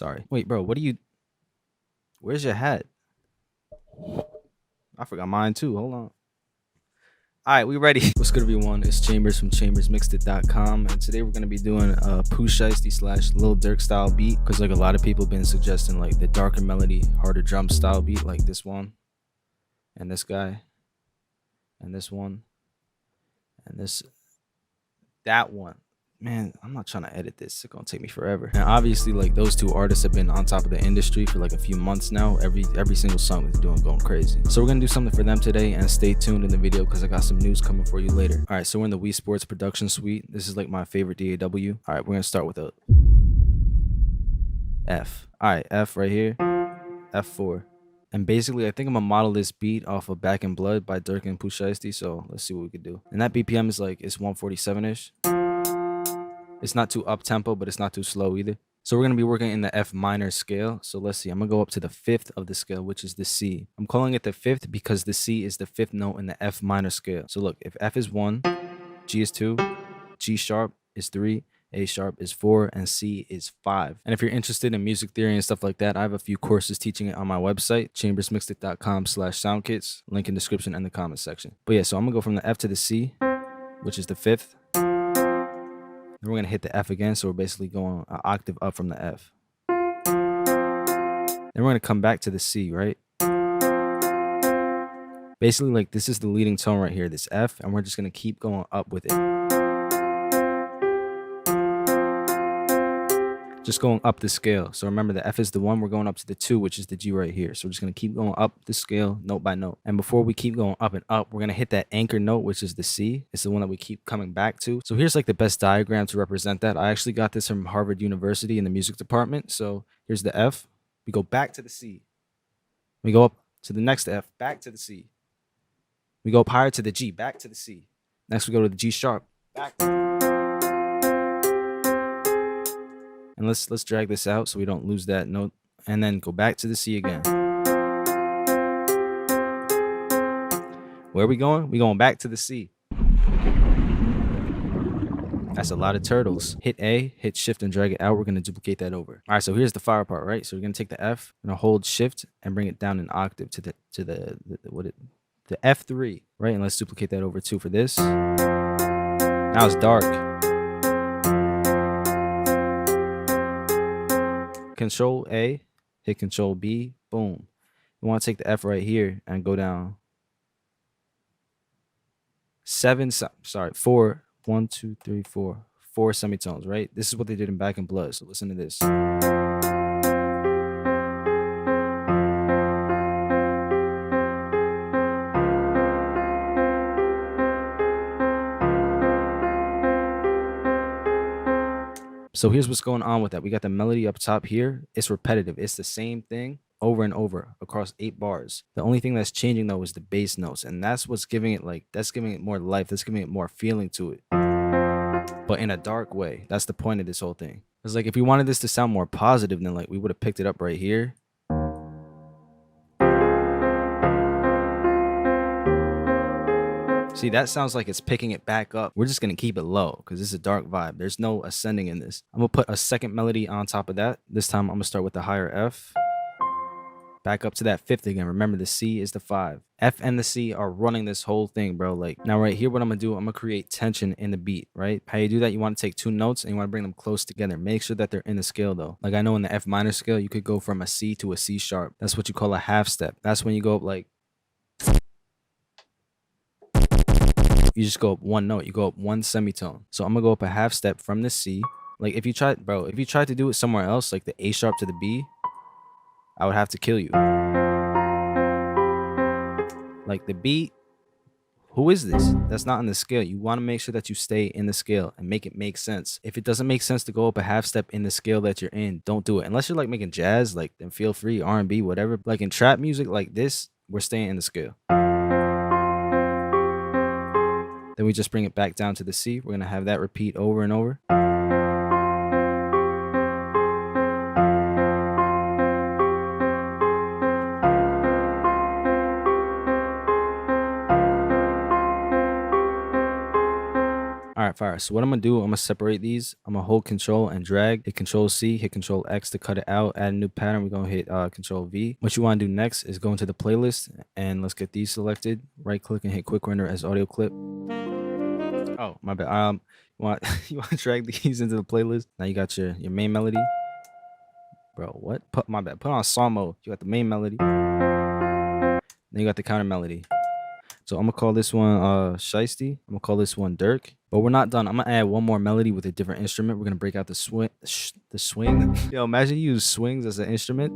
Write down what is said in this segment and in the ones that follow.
Sorry. Wait, bro, what are you... Where's your hat? I forgot mine too. Hold on. All right, we ready. What's good, everyone? It's Chambers from chambersmixedit.com, and today we're gonna be doing a Pooh Shiesty / Lil Durk style beat, because like a lot of people been suggesting like the darker melody, harder drum style beat, like this one, and this guy, and this one, and that one. Man, I'm not trying to edit this. It's gonna take me forever. And obviously, like those two artists have been on top of the industry for like a few months now. Every single song they're doing going crazy. So we're gonna do something for them today, and stay tuned in the video because I got some news coming for you later. All right, so we're in the Wii Sports production suite. This is like my favorite DAW. All right, we're gonna start with a F. All right, F right here, F4. And basically, I think I'm gonna model this beat off of Back in Blood by Durk and Pooh Shiesty. So let's see what we could do. And that BPM is like, it's 147-ish. It's not too up tempo, but it's not too slow either. So we're gonna be working in the F minor scale. So let's see, I'm gonna go up to the 5th of the scale, which is the C. I'm calling it the 5th because the C is the 5th note in the F minor scale. So look, if F is 1, G is 2, G sharp is 3, A sharp is 4, and C is 5. And if you're interested in music theory and stuff like that, I have a few courses teaching it on my website, chambersmixedit.com/soundkits, link in description and the comment section. But yeah, so I'm gonna go from the F to the C, which is the 5th. Then we're gonna hit the F again, so we're basically going an octave up from the F. Then we're gonna come back to the C, right? Basically, like this is the leading tone right here, this F, and we're just gonna keep going up with it. Just going up the scale. So remember, the F is the 1, we're going up to the 2, which is the G right here. So we're just gonna keep going up the scale note by note. And before we keep going up and up, we're gonna hit that anchor note, which is the C. It's the one that we keep coming back to. So here's like the best diagram to represent that. I actually got this from Harvard University in the music department. So here's the F. We go back to the C. We go up to the next F, back to the C. We go up higher to the G, back to the C. Next we go to the G sharp, back. And let's drag this out so we don't lose that note, and then go back to the C again. Where are we going? We're going back to the C. That's a lot of turtles. Hit A, hit shift and drag it out. We're going to duplicate that over. All right, so here's the fire part, right? So we're going to take the F, and hold shift and bring it down an octave to the F3, right? And let's duplicate that over too for this. Now it's dark. Control A, hit Control B, boom. We want to take the F right here and go down 4, 1, 2, 3, 4, 4 semitones, right? This is what they did in Back in Blood. So listen to this. So here's what's going on with that. We got the melody up top here. It's repetitive. It's the same thing over and over across 8 bars. The only thing that's changing though is the bass notes, and that's what's giving it that's giving it more life. That's giving it more feeling to it, but in a dark way. That's the point of this whole thing. It's like if we wanted this to sound more positive, then like we would have picked it up right here. See, that sounds like it's picking it back up. We're just going to keep it low because this is a dark vibe. There's no ascending in this. I'm going to put a second melody on top of that. This time I'm going to start with the higher F. Back up to that 5th again. Remember, the C is the 5. F and the C are running this whole thing, bro. Like, now right here, what I'm going to do, I'm going to create tension in the beat, right? How you do that, you want to take 2 notes and you want to bring them close together. Make sure that they're in the scale, though. Like, I know in the F minor scale, you could go from a C to a C sharp. That's what you call a half step. That's when you go up like... You just go up 1 note. You go up 1 semitone. So I'm gonna go up a half step from the C. Like if you tried to do it somewhere else, like the A sharp to the B, I would have to kill you. Like the beat, who is this? That's not in the scale. You want to make sure that you stay in the scale and make it make sense. If it doesn't make sense to go up a half step in the scale that you're in, don't do it. Unless you're like making jazz, like then feel free, R&B, whatever. Like in trap music like this, we're staying in the scale. Then we just bring it back down to the C. We're going to have that repeat over and over. All right, fire. So what I'm gonna do, I'm gonna separate these. I'm gonna hold control and drag, hit control C, hit control X to cut it out, add a new pattern. We're gonna hit control V. What you want to do next is go into the playlist and let's get these selected. Right click and hit quick render as audio clip. Oh, my bad. You want to drag these into the playlist. Now you got your main melody. Bro, what? My bad. Put on song mode. You got the main melody. Then you got the counter melody. So I'm gonna call this one Shiesty. I'm gonna call this one Durk. But we're not done. I'm gonna add one more melody with a different instrument. We're gonna break out the swing. Yo, imagine you use swings as an instrument.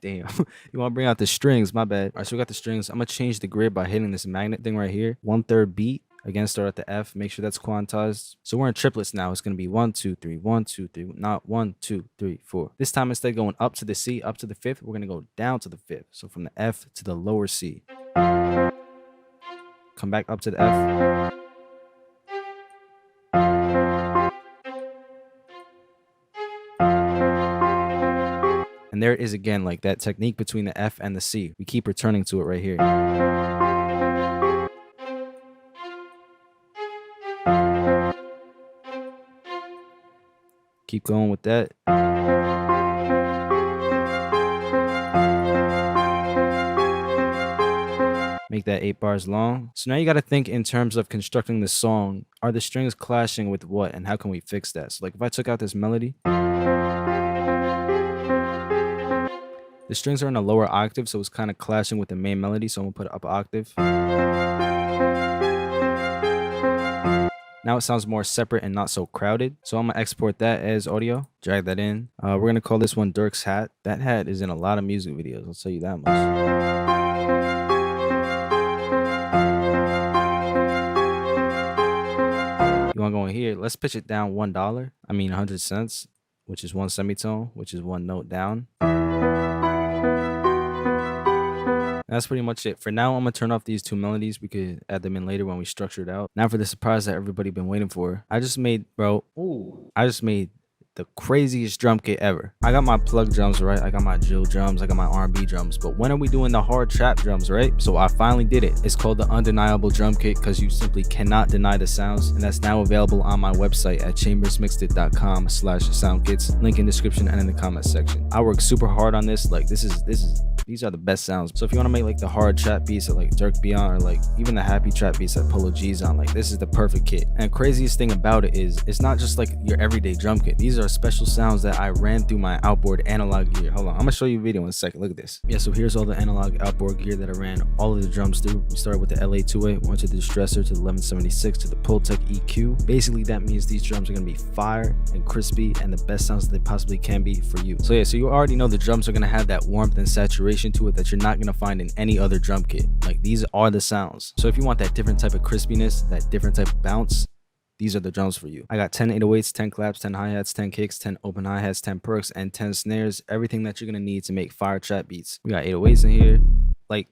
Damn. You want to bring out the strings, my bad. All right, so we got the strings. I'm gonna change the grid by hitting this magnet thing right here. 1/3 beat. Again, start at the F. Make sure that's quantized. So we're in triplets now. It's gonna be 1, 2, 3, 1, 2, 3. Not 1, 2, 3, 4. This time instead of going up to the C, up to the fifth, we're gonna go down to the fifth. So from the F to the lower C. Come back up to the F. And there it is again, like that technique between the F and the C. We keep returning to it right here. Keep going with that. Make that 8 bars long. So now you got to think in terms of constructing the song. Are the strings clashing with what, and how can we fix that? So like if I took out this melody, the strings are in a lower octave, so it's kind of clashing with the main melody. So I'm gonna put it up an octave. Now it sounds more separate and not so crowded. So I'm gonna export that as audio, drag that in. We're gonna call this one Durk's hat. That hat is in a lot of music videos, I'll tell you that much. You wanna go in here, let's pitch it down $1. I mean 100 cents, which is 1 semitone, which is 1 note down. That's pretty much it. For now, I'm going to turn off these 2 melodies. We could add them in later when we structure it out. Now for the surprise that everybody been waiting for. I just made the craziest drum kit ever. I got my plug drums, right? I got my drill drums. I got my R&B drums. But when are we doing the hard trap drums, right? So I finally did it. It's called the Undeniable Drum Kit because you simply cannot deny the sounds. And that's now available on my website at chambersmixedit.com/soundkits. Link in description and in the comment section. I worked super hard on this. Like these are the best sounds. So if you want to make like the hard trap beats that like Durk be on, or like even the happy trap beats that Polo G's on, like this is the perfect kit. And craziest thing about it is it's not just like your everyday drum kit. These are special sounds that I ran through my outboard analog gear. Hold on, I'm gonna show you a video in a second. Look at this. Yeah, so here's all the analog outboard gear that I ran all of the drums through. We started with the LA2A, went to the Distressor, to the 1176, to the Pultec EQ. Basically that means these drums are gonna be fire and crispy and the best sounds that they possibly can be for you. So yeah, so you already know the drums are gonna have that warmth and saturation to it that you're not gonna find in any other drum kit. Like these are the sounds. So if you want that different type of crispiness, that different type of bounce, these are the drums for you. I got 10 808s, 10 claps, 10 hi-hats, 10 kicks, 10 open hi-hats, 10 perks, and 10 snares. Everything that you're gonna need to make fire trap beats. We got 808s in here. Like,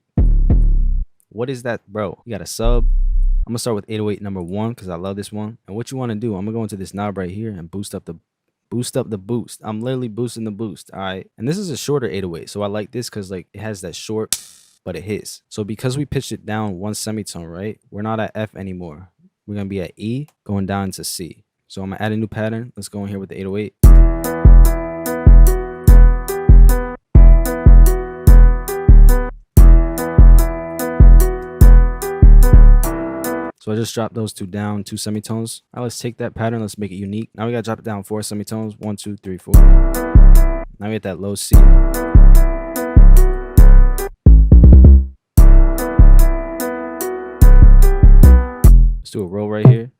what is that, bro? You got a sub. I'm gonna start with 808 number 1 because I love this one. And what you want to do, I'm gonna go into this knob right here and boost up the boost. I'm literally boosting the boost. All right, and this is a shorter 808, so I like this because like it has that short, but it hits. So because we pitched it down 1 semitone, right, we're not at F anymore. We're gonna be at E, going down to C. So I'm gonna add a new pattern. Let's go in here with the 808. So I just dropped those 2 down, 2 semitones. Now let's take that pattern, let's make it unique. Now we gotta drop it down 4 semitones. 1, 2, 3, 4. Now we get that low C. Let's do a roll right here.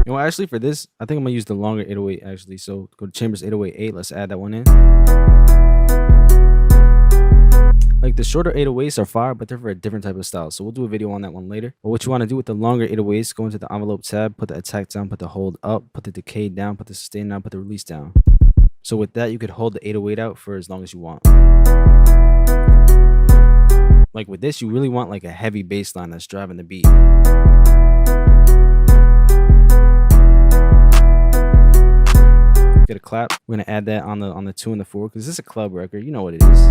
You know, actually for this, I think I'm gonna use the longer 808 actually. So go to Chambers 808-8. Let's add that one in. Like the shorter 808s are fire, but they're for a different type of style. So we'll do a video on that one later. But what you want to do with the longer 808s, go into the envelope tab, put the attack down, put the hold up, put the decay down, put the sustain down, put the release down. So with that, you could hold the 808 out for as long as you want. Like with this, you really want like a heavy bass line that's driving the beat. Get a clap. We're gonna add that on the 2 and the 4 because this is a club record. You know what it is.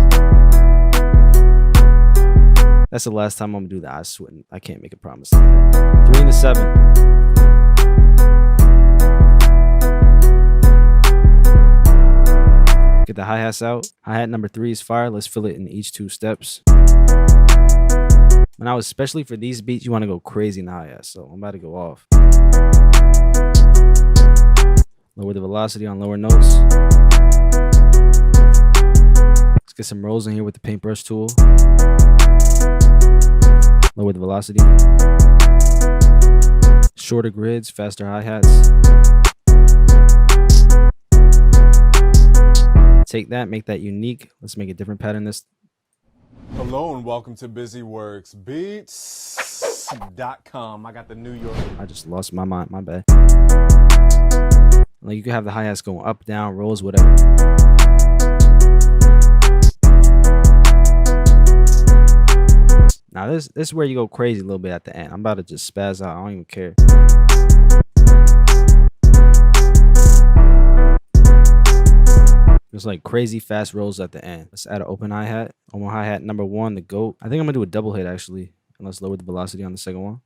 That's the last time I'm gonna do that. I swear I can't make a promise like that. 3 and the 7. Get the hi-hats out. Hi-hat number 3 is fire. Let's fill it in each 2 steps. Now, especially for these beats, you want to go crazy in the hi-hats. So I'm about to go off. Lower the velocity on lower notes. Let's get some rolls in here with the paintbrush tool. Lower the velocity. Shorter grids, faster hi-hats. Take that, make that unique. Let's make a different pattern this. Hello and welcome to BusyWorksBeats.com. I got the New York. I just lost my mind, my bad. Like you can have the hi-hats going up, down, rolls, whatever. Now this is where you go crazy a little bit at the end. I'm about to just spaz out. I don't even care. There's like crazy fast rolls at the end. Let's add an open hi-hat. On hi-hat number 1, the GOAT. I think I'm gonna do a double hit actually. And let's lower the velocity on the second one.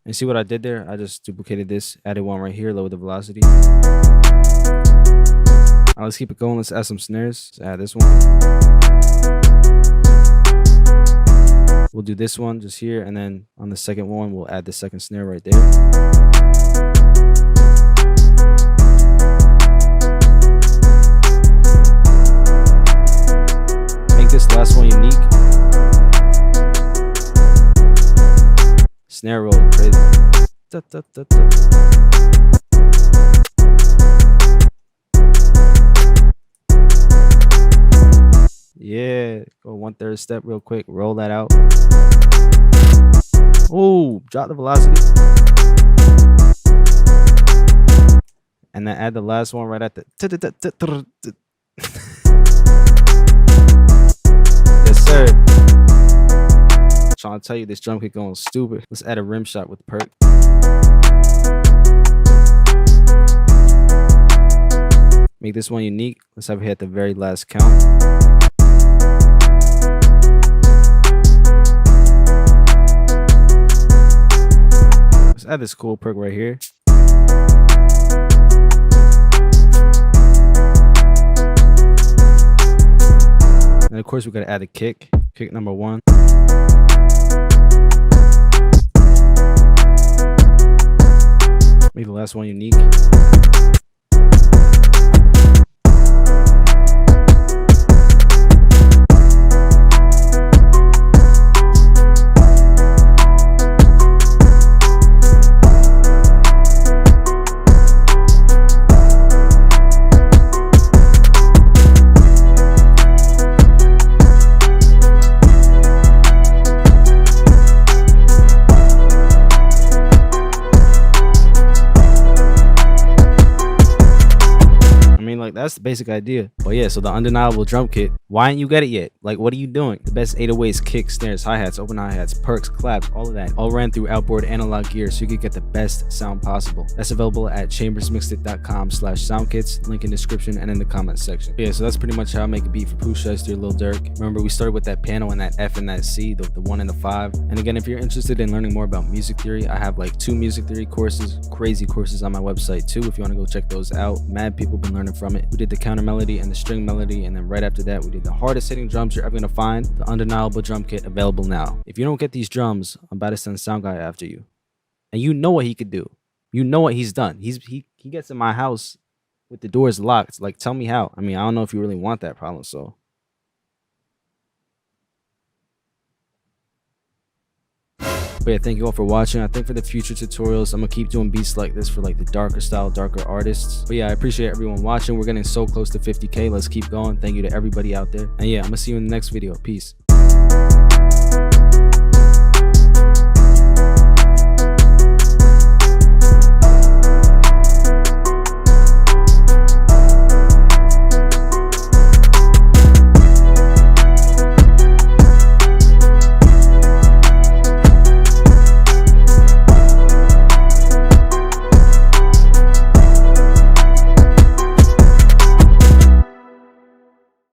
And see what I did there? I just duplicated this, added one right here, lower the velocity. Now let's keep it going. Let's add some snares. Let's add this one. We'll do this one just here, and then on the second one, we'll add the second snare right there. Make this last one unique. Snare roll, crazy. Da, da, da, da. Yeah, go 1/3 step real quick, roll that out. Oh, drop the velocity. And then add the last one right at the. Yes, sir. I'm trying to tell you, this drum kit going stupid. Let's add a rim shot with perk. Make this one unique. Let's have it hit the very last count. Let's add this cool perk right here. And of course, we gotta add a kick. Kick number 1. Make the last one unique. That's the basic idea. But yeah, so the undeniable drum kit. Why ain't you get it yet? Like, what are you doing? The best 808s, kicks, snares, hi-hats, open hi-hats, perks, claps, all of that. All ran through outboard analog gear so you could get the best sound possible. That's available at chambersmixedit.com/soundkits. Link in description and in the comments section. Yeah, so that's pretty much how I make a beat for Pooh Shiesty or Lil Durk. Remember, we started with that piano and that F and that C, the 1 and the 5. And again, if you're interested in learning more about music theory, I have like 2 music theory courses, crazy courses on my website too, if you want to go check those out. Mad people been learning from it. We did the counter melody and the string melody, and then right after that we did the hardest hitting drums you're ever gonna find, the undeniable drum kit, available now. If you don't get these drums, I'm about to send Sound Guy after you. And you know what he could do. You know what he's done. He gets in my house with the doors locked. Like, tell me how. I mean, I don't know if you really want that problem, so. But yeah, thank you all for watching. I think for the future tutorials, I'm gonna keep doing beats like this for like the darker style, darker artists. But yeah, I appreciate everyone watching. We're getting so close to 50K. Let's keep going. Thank you to everybody out there. And yeah, I'm gonna see you in the next video. Peace.